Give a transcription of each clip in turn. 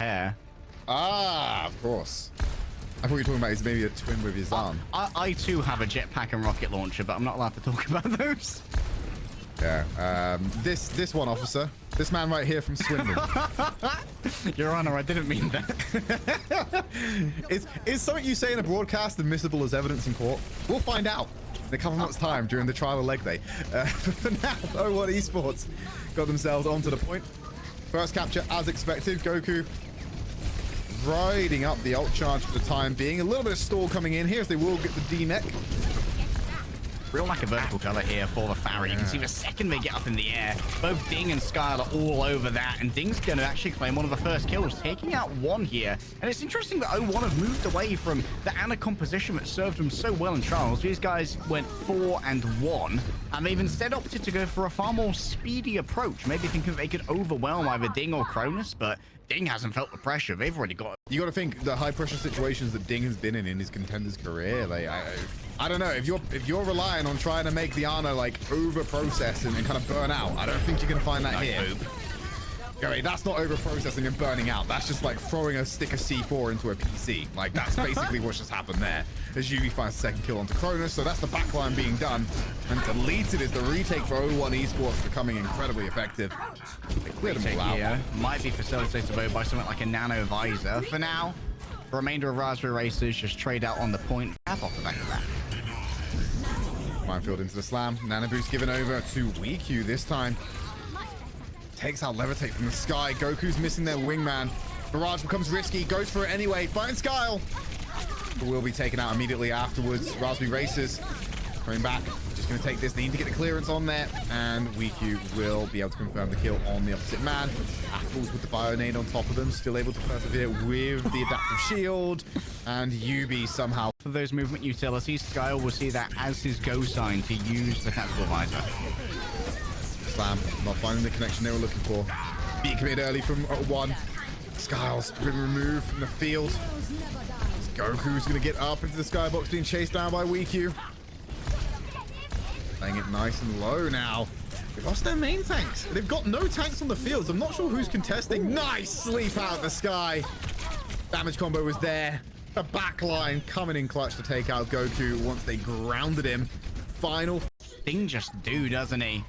pair. Ah, of course. I thought you were talking about maybe a twin with his arm. I too have a jetpack and rocket launcher, but I'm not allowed to talk about those. Yeah. This one, officer. This man right here from Swindon. Your Honor, I didn't mean that. Is something you say in a broadcast admissible as evidence in court? We'll find out in a couple months' time during the trial of leg day. But for now, Overwatch Esports got themselves onto the point. First capture, as expected. Goku riding up the ult charge for the time being. A little bit of stall coming in here as they will get the D-neck. Real lack of vertical cover here for the Farah. You can see the second they get up in the air, both Ding and Skyle are all over that, and Ding's going to actually claim one of the first kills, taking out one here. And it's interesting that 0-1 have moved away from the Ana composition that served them so well in Trials. These guys went 4-1, and they've instead opted to go for a far more speedy approach, maybe thinking they could overwhelm either Ding or Cronus, but Ding hasn't felt the pressure. They've already got it. You got to think the high pressure situations that Ding has been in his Contenders career. Like, I don't know, if you're relying on trying to make the Ana like over process and kind of burn out, I don't think you can find that here. Okay, that's not over processing and burning out. That's just like throwing a stick of C4 into a PC. Like, that's basically what's just happened there. As Yubi finds the second kill onto Cronus, so that's the backline being done. And deleted is the retake for 0-1 Esports, becoming incredibly effective. They cleared them all out. Here might be facilitated by something like a nano visor. For now, the remainder of Raspberry Racers just trade out on the point. Off the back of that. Minefield into the slam. Nano boost given over to WeQ this time. Takes out Levitate from the sky. Goku's missing their wingman. Barrage becomes risky. Goes for it anyway. Finds Skyle. But will be taken out immediately afterwards. Raspberry Racers coming back. Just going to take this. They need to get the clearance on there. And WeQ will be able to confirm the kill on the opposite man. Apples with the Bionade on top of them. Still able to persevere with the adaptive shield. And Yubi somehow. For those movement utilities, Skyle will see that as his go sign to use the tactical visor. Slam, not finding the connection they were looking for. Being committed early from 1. Skyle's been removed from the field. Goku's going to get up into the skybox, being chased down by WeQ. Playing it nice and low now. They've lost their main tanks. They've got no tanks on the fields. I'm not sure who's contesting. Nice sleep out of the sky. Damage combo was there. The backline coming in clutch to take out Goku once they grounded him. Final. Thing just do, doesn't he?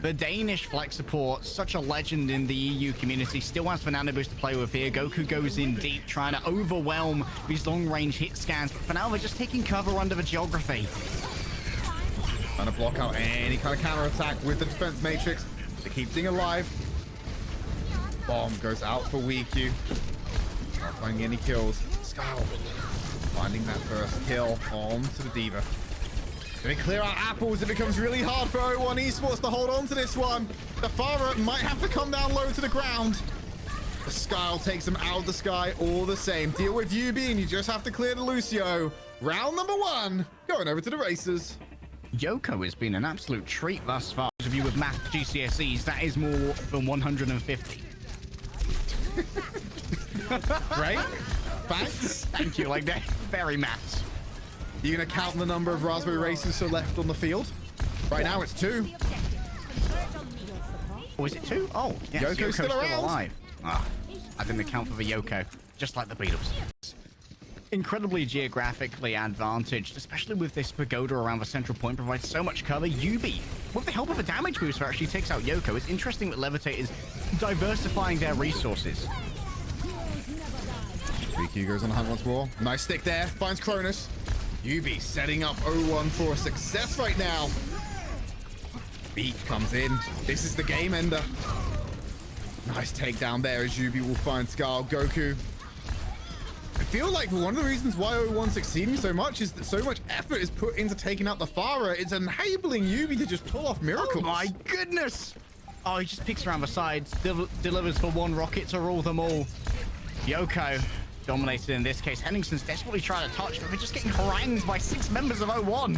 The Danish flex support, such a legend in the EU community, still has the nano boost to play with here. Goku goes in deep, trying to overwhelm these long-range hit scans, but for now they're just taking cover under the geography. Trying to block out any kind of counter-attack with the defense matrix to keep Ding alive. Bomb goes out for WeQ. Not finding any kills. Skyle finding that first kill onto the Diva. They clear out apples. It becomes really hard for 0-1 Esports to hold on to this one. The Farah might have to come down low to the ground. The Skyle takes him out of the sky all the same. Deal with Yubi and you just have to clear the Lucio. Round number 1, going over to the Racers. Yoko has been an absolute treat thus far. Those of you with math GCSEs, that is more than 150. Right? Thanks. Thank you. Like that. Very maths. You gonna count the number of Raspberry Racers so left on the field? Right now it's 2. Oh, is it 2? Oh, yes, Yoko's still around. Alive. Ah, I didn't account for the Yoko, just like the Beatles. Incredibly geographically advantaged, especially with this pagoda around the central point, provides so much cover. Yubi, with the help of a damage booster, actually takes out Yoko. It's interesting that Levitate is diversifying their resources. WeQ goes on a hunt once more. Nice stick there. Finds Cronus. Yubi setting up 0-1 for a success right now. Beat comes in. This is the game ender. Nice takedown there as Yubi will find Skyle. Goku. I feel like one of the reasons why 0-1 succeeding so much is that so much effort is put into taking out the Farah. It's enabling Yubi to just pull off miracles. Oh my goodness. Oh, he just picks around the sides, delivers for 1 rocket to rule them all. Yoko dominated in this case. Henningson's desperately trying to touch, but they're just getting harangued by 6 members of 0-1.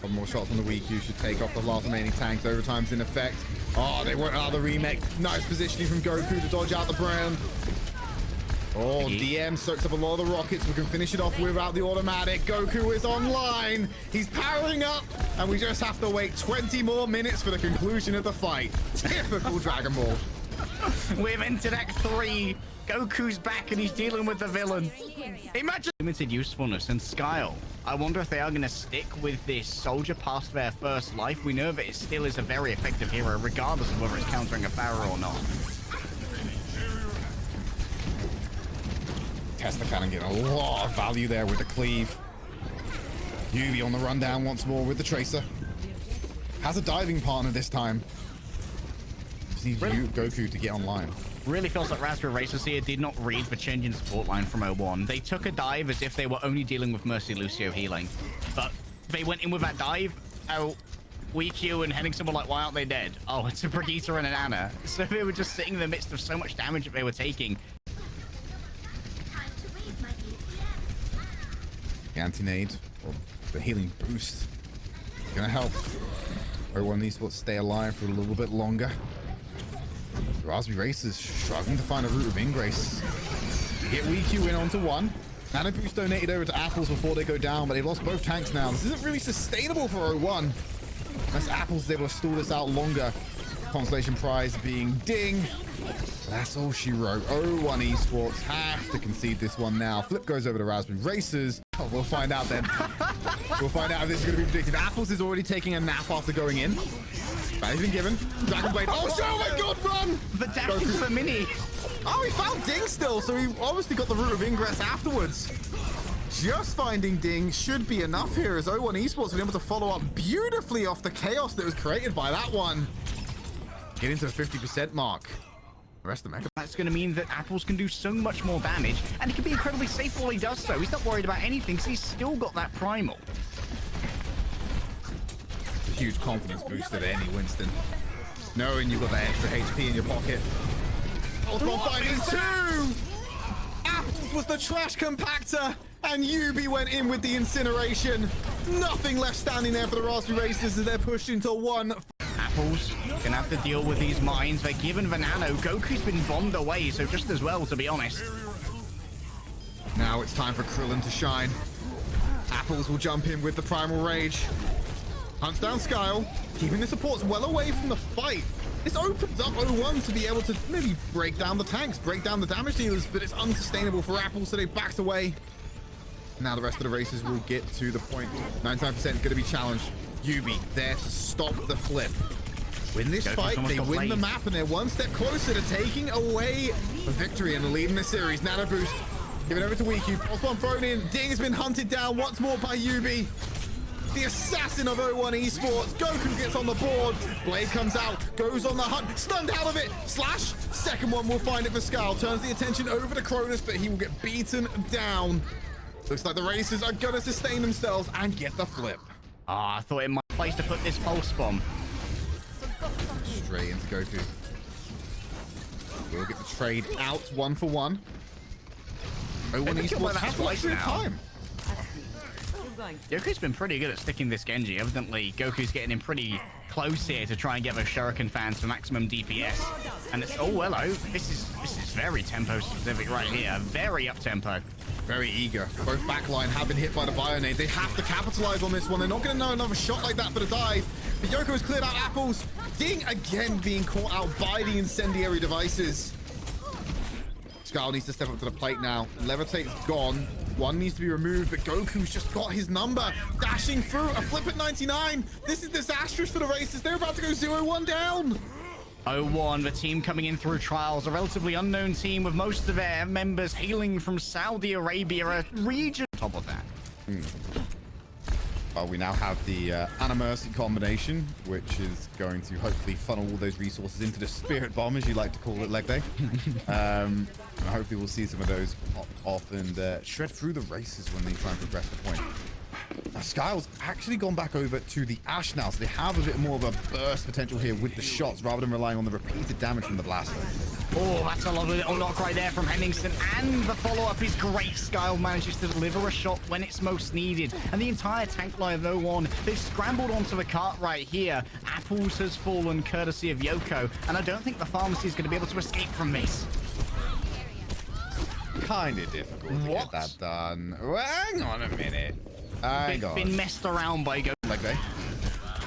One more shot from the WeQ should take off the last remaining tanks. Overtime's in effect. Oh, they won't allow the remake. Nice positioning from Goku to dodge out the brand. Oh, DM soaks up a lot of the rockets. We can finish it off without the automatic. Goku is online. He's powering up, and we just have to wait 20 more minutes for the conclusion of the fight. Typical Dragon Ball. We've entered Act 3. Goku's back, and he's dealing with the villain. Imagine limited usefulness and Skyle. I wonder if they are going to stick with this soldier past their first life. We know that it still is a very effective hero, regardless of whether it's countering a Pharaoh or not. Tesla Cannon getting a lot of value there with the cleave. Yubi on the rundown once more with the Tracer. Has a diving partner this time. Just needs Goku to get online. Really feels like Raspberry Racers here did not read the change in support line from 01. They took a dive as if they were only dealing with Mercy Lucio healing. But they went in with that dive. Oh, WeQ and heading someone like, why aren't they dead? Oh, it's a Brigitte and an Anna. So they were just sitting in the midst of so much damage that they were taking. The anti-nade, or the healing boost, is gonna help Overwatch Esports stay alive for a little bit longer. The Raspberry Racers struggling to find a route of ingrace. Get WeQ in onto one. Nano Boost donated over to Apples before they go down, but they've lost both tanks now. This isn't really sustainable for 01. Unless Apples is able to stall this out longer. Consolation prize being Ding. That's all she wrote. 01 Esports have to concede this one now. Flip goes over to Raspberry Racers. Oh, we'll find out then. We'll find out if this is going to be predicted. Apples is already taking a nap after going in. That has been given. Dragon Blade. Oh my god, run! The dash is for Mini. Oh, he found Ding still, so he obviously got the route of ingress afterwards. Just finding Ding should be enough here, as 01 Esports have been able to follow up beautifully off the chaos that was created by that one. Get into the 50% mark. The rest of the mech. That's going to mean that Apples can do so much more damage, and he can be incredibly safe while he does so. He's not worried about anything, because he's still got that primal. Huge confidence boost at any Winston. Knowing you've got that extra HP in your pocket. Ultimate Fighting 2! Apples was the trash compactor, and Yubi went in with the incineration. Nothing left standing there for the Raspberry Racers as they're pushed into one. Apples gonna have to deal with these mines. They're given the nano. Goku's been bombed away, so just as well, to be honest. Now it's time for Krillin to shine. Apples will jump in with the Primal Rage. Hunts down Skyle, keeping the supports well away from the fight. This opens up 01 to be able to maybe break down the tanks, break down the damage dealers, but it's unsustainable for Apples, so they backed away. Now the rest of the races will get to the point. 99% going to be challenged. Yubi there to stop the flip. Win this fight, they win the map, and they're one step closer to taking away the victory and the lead in the series. Nano Boost, give it over to WeQ. Pulse Bomb thrown in. Ding has been hunted down once more by Yubi. The assassin of 01 Esports. Goku gets on the board. Blade comes out, goes on the hunt, stunned out of it. Slash, second one will find it for Skal. Turns the attention over to Cronus, but he will get beaten down. Looks like the Racers are gonna sustain themselves and get the flip. Ah, I thought it might be a place to put this pulse bomb. Straight into Goku. We'll get the trade out 1 for 1. 01 Esports has lost their time. Goku's been pretty good at sticking this Genji. Evidently, Goku's getting him pretty close here to try and get those Shuriken fans for maximum DPS. And it's, oh, hello. This is very tempo specific right here. Very up tempo. Very eager. Both backline have been hit by the Bionade. They have to capitalize on this one. They're not going to know another shot like that for the dive. But Yoko has cleared out Apples. Ding again being caught out by the incendiary devices. Skal needs to step up to the plate now. Levitate's gone. One needs to be removed, but Goku's just got his number. Dashing through, a flip at 99. This is disastrous for the Racers. They're about to go 0-1 down. 01, the team coming in through trials, a relatively unknown team with most of their members hailing from Saudi Arabia, a region on top of that. Well, we now have the Anna Mercy combination, which is going to hopefully funnel all those resources into the Spirit Bomb, as you like to call it, leg day. And hopefully we'll see some of those pop off and shred through the races when they try and progress the point. Now, Skyle's actually gone back over to the Ash now, so they have a bit more of a burst potential here with the shots, rather than relying on the repeated damage from the blaster. Oh, that's a lovely little knock right there from Henningsen, and the follow-up is great. Skyle manages to deliver a shot when it's most needed, and the entire tank line of 01, they've scrambled onto the cart right here. Apples has fallen courtesy of Yoko, and I don't think the pharmacy is going to be able to escape from this. kind of difficult to get that done. Well, hang on a minute. Been messed around by Go. Like they.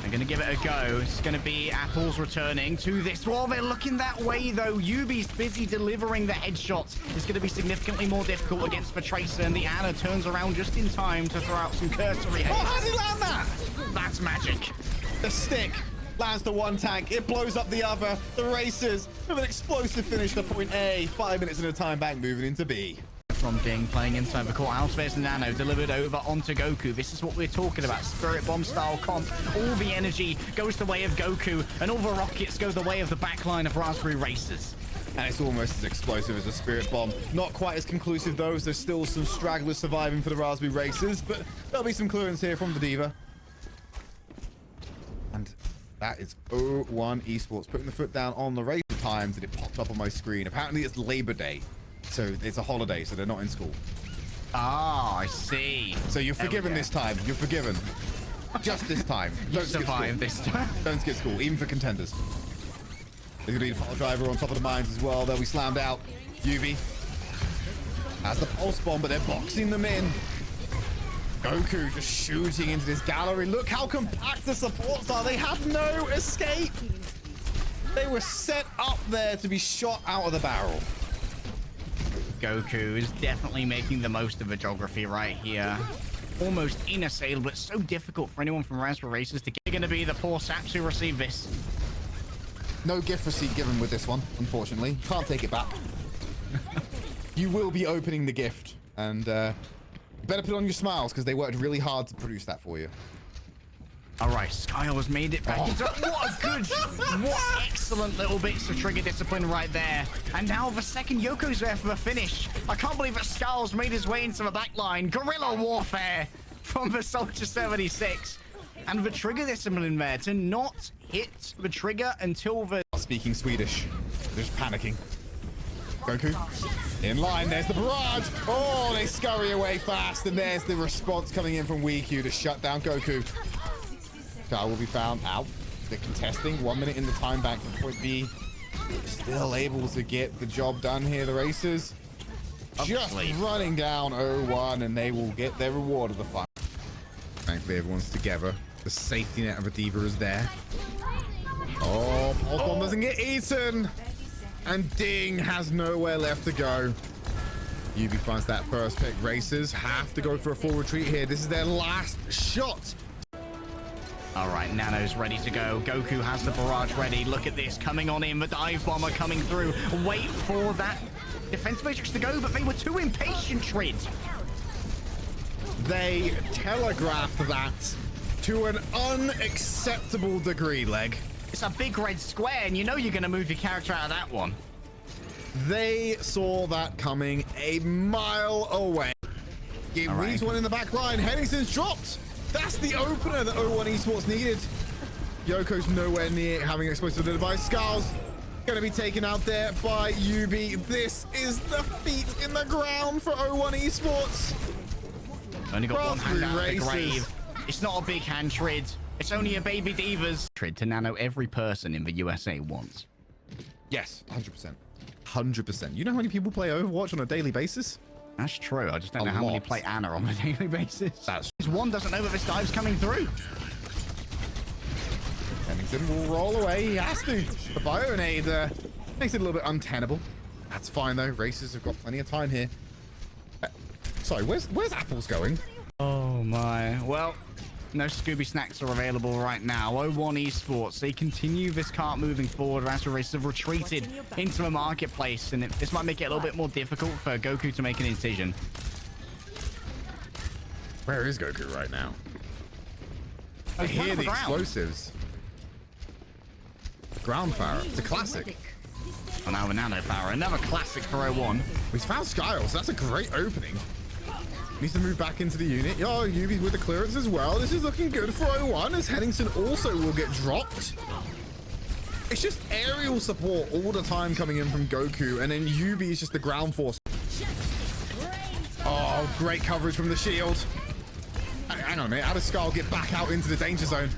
They're going to give it a go. It's going to be Apples returning to this wall. They're looking that way, though. Yubi's busy delivering the headshots. It's going to be significantly more difficult against the Tracer, and the Ana turns around just in time to throw out some cursory hits. Oh, how did he land that? That's magic. The stick lands the one tank. It blows up the other. The Racers with an explosive finish to point A. 5 minutes in a time bank moving into B. From Ding playing inside the courthouse. There's Nano delivered over onto Goku. This is what we're talking about. Spirit Bomb style comp. All the energy goes the way of Goku, and all the rockets go the way of the backline of Raspberry Racers. And it's almost as explosive as a Spirit Bomb. Not quite as conclusive, though, as there's still some stragglers surviving for the Raspberry Racers, but there'll be some clearance here from the Diva. And that is 0-1 Esports putting the foot down on the race times that it popped up on my screen. Apparently it's Labor Day. So it's a holiday, so they're not in school. Ah, I see. So you're forgiven this time. You're forgiven. Just this time. You survived this time. Don't skip school, even for contenders. There's going to be a pile driver on top of the mines as well. They'll be slammed out. Yubi has the pulse bomb, but they're boxing them in. Goku just shooting into this gallery. Look how compact the supports are. They have no escape. They were set up there to be shot out of the barrel. Goku is definitely making the most of the geography right here. Almost inassailable, but so difficult for anyone from Raspberry Racers to get. Going to be the poor saps who receive this. No gift receipt given with this one, unfortunately. Can't take it back. You will be opening the gift, and you better put on your smiles because they worked really hard to produce that for you. All right, Skyle has made it back into... What excellent little bits of trigger discipline right there. And now the second Yoko's there for the finish. I can't believe that Skyle's made his way into the back line. Guerrilla warfare from the Soldier 76. And the trigger discipline there to not hit the trigger until the... Speaking Swedish. They're just panicking. Goku in line. There's the barrage. Oh, they scurry away fast. And there's the response coming in from WeQ to shut down Goku. Guy will be found out. They're contesting 1 minute in the time bank from point B. Still able to get the job done here. The Racers just running down 0-1, and they will get their reward of the fight. Thankfully, everyone's together. The safety net of a Diva is there. Oh, Pulse Bomb doesn't get eaten. And Ding has nowhere left to go. Yubi finds that first pick. Racers have to go for a full retreat here. This is their last shot. All right, Nano's ready to go. Goku has the barrage ready. Look at this, coming on in. The dive bomber coming through. Wait for that defense matrix to go, but they were too impatient, Trid. They telegraphed that to an unacceptable degree, Leg. It's a big red square, and you know you're going to move your character out of that one. They saw that coming a mile away. It leaves one in the back line. Henningson's dropped. That's the opener that 0-1 Esports needed. Yoko's nowhere near having explosive device. Skulls going to be taken out there by Yubi. This is the feet in the ground for 0-1 Esports. Only got one hand out of the grave. It's not a big hand, Trid. It's only a baby Divas. Trid, to Nano every person in the USA wants. Yes, 100%. 100%. You know how many people play Overwatch on a daily basis? That's true. I just don't know how many play Ana on a daily basis. That's one doesn't know that this dive's coming through. Henningson will roll away. He has to. The Bionade makes it a little bit untenable. That's fine, though. Racers have got plenty of time here. Sorry, where's Apples going? Oh, my. Well, no Scooby Snacks are available right now. 0-1 Esports, they continue this cart moving forward. Raspberry Racers have retreated into the marketplace, and this might make it a little bit more difficult for Goku to make an incision. Where is Goku right now? I hear the explosives. Ground Pharaoh. It's a classic. Oh, now the Nano Pharaoh. Another classic for 0-1. He's found Skiles. That's a great opening. Needs to move back into the unit. Oh, Yubi's with the clearance as well. This is looking good for 0-1, as Henningson also will get dropped. It's just aerial support all the time coming in from Goku, and then Yubi is just the ground force. Oh, great coverage from the shield. Hang on a minute. How does Skull get back out into the danger zone?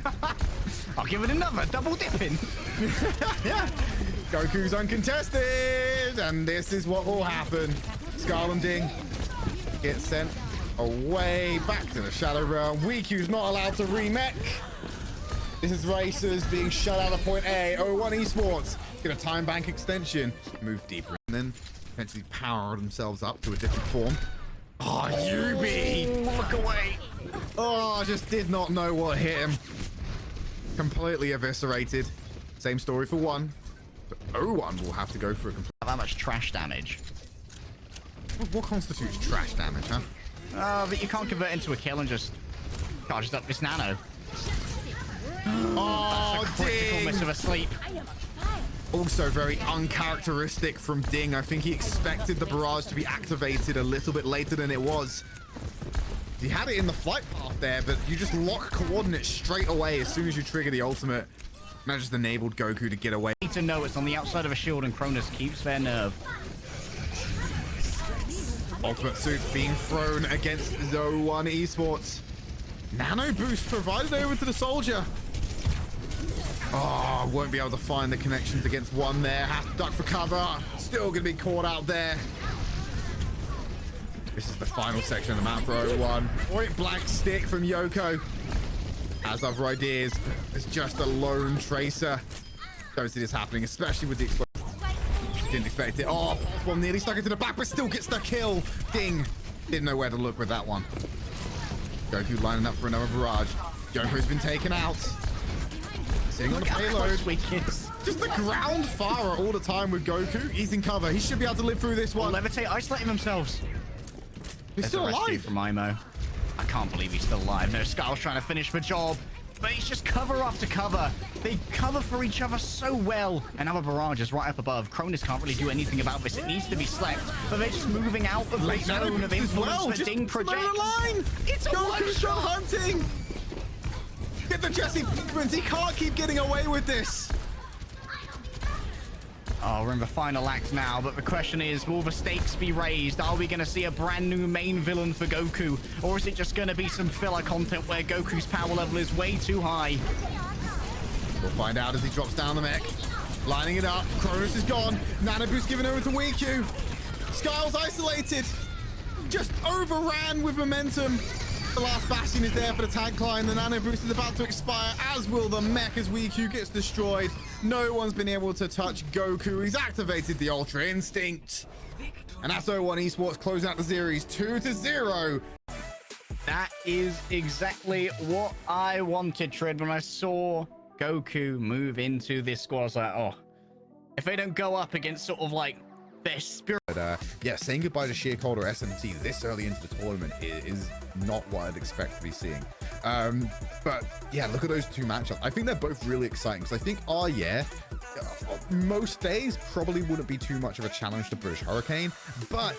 I'll give it another double dipping. Yeah. Goku's uncontested, and this is what will happen. Skarl and Ding get sent away back to the Shadow Realm. WeQ's not allowed to remech. This is Racers being shut out of point A. 01 Esports get a time bank extension. Move deeper and then eventually power themselves up to a different form. Oh, Yubi! Look away! Oh, I just did not know what hit him. Completely eviscerated. Same story for 1. But 01 will have to go for a complete... That much trash damage. What constitutes trash damage, huh? That you can't convert into a kill and just charges up this nano. Oh, That's a critical Ding! miss of a sleep. Also very uncharacteristic from Ding. I think he expected the barrage to be activated a little bit later than it was. He had it in the flight path there, but you just lock coordinates straight away as soon as you trigger the ultimate. And that just enabled Goku to get away. Need to know it's on the outside of a shield and Cronus keeps their nerve. Ultimate suit being thrown against 01 Esports. Nano boost provided over to the soldier. Oh, won't be able to find the connections against 1 there. Has to duck for cover. Still going to be caught out there. This is the final section of the map for 01. Point blank stick from Yoko. Has other ideas. It's just a lone tracer. Don't see this happening, especially with the explosion. Didn't expect it. Oh, Pulse Bomb nearly stuck into the back, but still gets the kill. Ding. Didn't know where to look with that one. Goku lining up for another barrage. Yoko's been taken out. Sitting on the payload. Just the ground fire all the time with Goku. He's in cover. He should be able to live through this one. Levitate isolating themselves. He's still alive. From Imo. I can't believe he's still alive. No, Skarl's trying to finish the job. But it's just cover after cover. They cover for each other so well. Another barrage is right up above. Cronus can't really do anything about this. It needs to be slept. But they're just moving out of the zone of influence that Ding projects. It's a one-shot hunting. Get the Jesse movements. He can't keep getting away with this. Oh, we're in the final act now, but the question is, will the stakes be raised? Are we going to see a brand new main villain for Goku? Or is it just going to be some filler content where Goku's power level is way too high? We'll find out as he drops down the mech. Lining it up. Cronus is gone. Nano Boost given over to WeQ. Skarl's isolated. Just overran with momentum. The last bastion is there for the tank line. The Nano Boost is about to expire, as will the mech as WeQ gets destroyed. No one's been able to touch Goku. He's activated the Ultra Instinct. And that's 01 Esports closing out the series 2-0. That is exactly what I wanted, Trid. When I saw Goku move into this squad, I was like, oh, if they don't go up against sort of like their spirit. But yeah, saying goodbye to Sheercold or SMT this early into the tournament is not what I'd expect to be seeing. But yeah, look at those two matchups. I think they're both really exciting because I think, oh yeah, most days probably wouldn't be too much of a challenge to British Hurricane, but